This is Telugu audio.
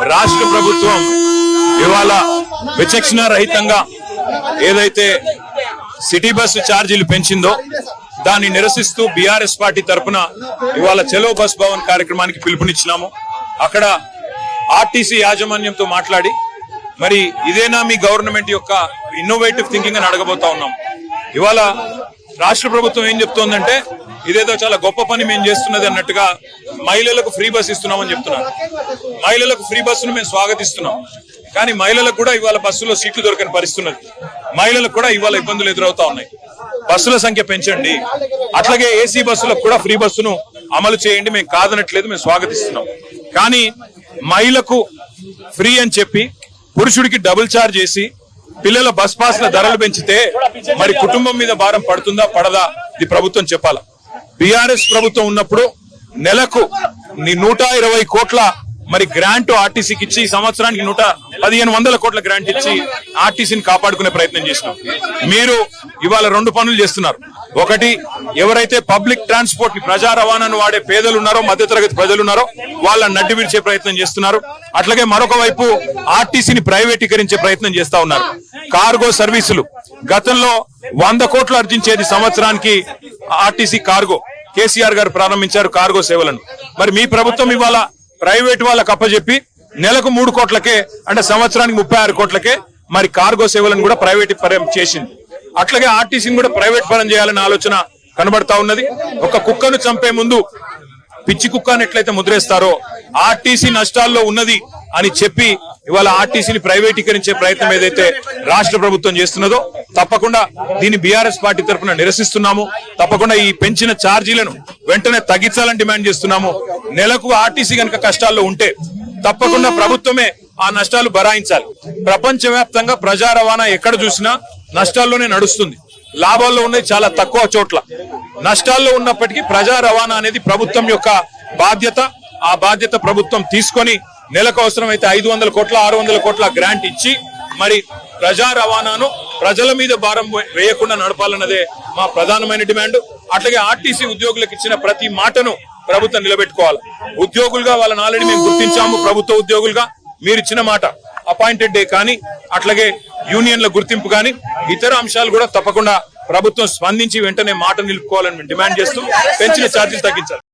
రాష్ట్ర ప్రభుత్వం ఇవాళ విచక్షణ రహితంగా ఏదైతే సిటీ బస్సు ఛార్జీలు పెంచిందో దాన్ని నిరసిస్తూ బీఆర్ఎస్ పార్టీ తరఫున ఇవాళ చలో బస్ భవన్ కార్యక్రమానికి పిలుపునిచ్చినాము. అక్కడ ఆర్టీసీ యాజమాన్యంతో మాట్లాడి మరి ఇదేనా మీ గవర్నమెంట్ యొక్క ఇన్నోవేటివ్ థింకింగ్ అని అడగబోతా ఉన్నాం. ఇవాళ రాష్ట్ర ప్రభుత్వం ఏం చెప్తోందంటే ఇదేదో చాలా గొప్ప పని మేము చేస్తున్నది అన్నట్టుగా మహిళలకు ఫ్రీ బస్ ఇస్తున్నామని చెప్తున్నారు. మహిళలకు ఫ్రీ బస్సును మేము స్వాగతిస్తున్నాం. కానీ మహిళలకు కూడా ఇవాళ బస్సులో సీట్లు దొరకని పరిస్థితి. మహిళలకు కూడా ఇవాళ ఇబ్బందులు ఎదురవుతా ఉన్నాయి. బస్సుల సంఖ్య పెంచండి, అట్లాగే ఏసీ బస్సులకు కూడా ఫ్రీ బస్సును అమలు చేయండి. మేము కాదనట్లేదు, మేము స్వాగతిస్తున్నాం. కానీ మహిళకు ఫ్రీ అని చెప్పి పురుషుడికి డబుల్ ఛార్జ్ చేసి పిల్లల బస్ పాస్ల ధరలు పెంచితే మరి కుటుంబం మీద భారం పడుతుందా పడదా ఇది ప్రభుత్వం చెప్పాలా. బీఆర్ఎస్ ప్రభుత్వం ఉన్నప్పుడు నెలకు 120 కోట్ల మరి గ్రాంట్ ఆర్టీసీకి ఇచ్చి ఈ సంవత్సరానికి 1500 కోట్ల గ్రాంట్ ఇచ్చి ఆర్టీసీని కాపాడుకునే ప్రయత్నం చేసినాం. మీరు ఇవాళ 2 పనులు చేస్తున్నారు. ఒకటి, ఎవరైతే పబ్లిక్ ట్రాన్స్పోర్ట్ ని ప్రజా రవాణాను వాడే పేదలు ఉన్నారో, మధ్యతరగతి ప్రజలు ఉన్నారో వాళ్ళని నడ్డి విడిచే ప్రయత్నం చేస్తున్నారు. అట్లాగే మరొక వైపు ఆర్టీసీని ప్రైవేటీకరించే ప్రయత్నం చేస్తా ఉన్నారు. కార్గో సర్వీసులు గతంలో 100 కోట్లు ఆర్జించేది సంవత్సరానికి ఆర్టీసీ కార్గో. కేసీఆర్ గారు ప్రారంభించారు కార్గో సేవలను. మరి మీ ప్రభుత్వం ఇవాళ ప్రైవేట్ వాళ్ళకు అప్పచెప్పి నెలకు 3 కోట్లకే అంటే సంవత్సరానికి 36 కోట్లకే మరి కార్గో సేవలను కూడా ప్రైవేట్ పరం చేసింది. అట్లాగే ఆర్టీసీని కూడా ప్రైవేట్ పరం చేయాలనే ఆలోచన కనబడతా ఉన్నది. ఒక కుక్కను చంపే ముందు పిచ్చి కుక్కను ఎట్లయితే ముద్రేస్తారో ఆర్టీసీ నష్టాల్లో ఉన్నది అని చెప్పి ఇవాళ ఆర్టీసీని ప్రైవేటీకరించే ప్రయత్నం ఏదైతే రాష్ట్ర ప్రభుత్వం చేస్తున్నదో తప్పకుండా దీన్ని బీఆర్ఎస్ పార్టీ తరఫున నిరసిస్తున్నాము. తప్పకుండా ఈ పెంచిన ఛార్జీలను వెంటనే తగ్గించాలని డిమాండ్ చేస్తున్నాము. నెలకు ఆర్టీసీ కనుక కష్టాల్లో ఉంటే తప్పకుండా ప్రభుత్వమే ఆ నష్టాలు భరాయించాలి. ప్రపంచవ్యాప్తంగా ప్రజా రవాణా ఎక్కడ చూసినా నష్టాల్లోనే నడుస్తుంది. లాభాల్లో ఉన్నది చాలా తక్కువ చోట్ల. నష్టాల్లో ఉన్నప్పటికీ ప్రజా రవాణా అనేది ప్రభుత్వం యొక్క బాధ్యత. ఆ బాధ్యత ప్రభుత్వం తీసుకొని నెలకు అవసరమైతే 500 కోట్ల 600 కోట్ల గ్రాంట్ ఇచ్చి మరి ప్రజా రవాణాను ప్రజల మీద భారం వేయకుండా నడపాలన్నదే మా ప్రధానమైన డిమాండ్. అట్లాగే ఆర్టీసీ ఉద్యోగులకు ఇచ్చిన ప్రతి మాటను ప్రభుత్వం నిలబెట్టుకోవాలి. ఉద్యోగులుగా వాళ్ళని ఆల్రెడీ మేము గుర్తించాము. ప్రభుత్వ ఉద్యోగులుగా మీరు ఇచ్చిన మాట అపాయింటెడ్ డే కానీ అట్లాగే యూనియన్ల గుర్తింపు కానీ ఇతర అంశాలు కూడా తప్పకుండా ప్రభుత్వం స్పందించి వెంటనే మాట నిలుపుకోవాలని డిమాండ్ చేస్తూ పెంచిన ఛార్జీలు తగ్గించాలి.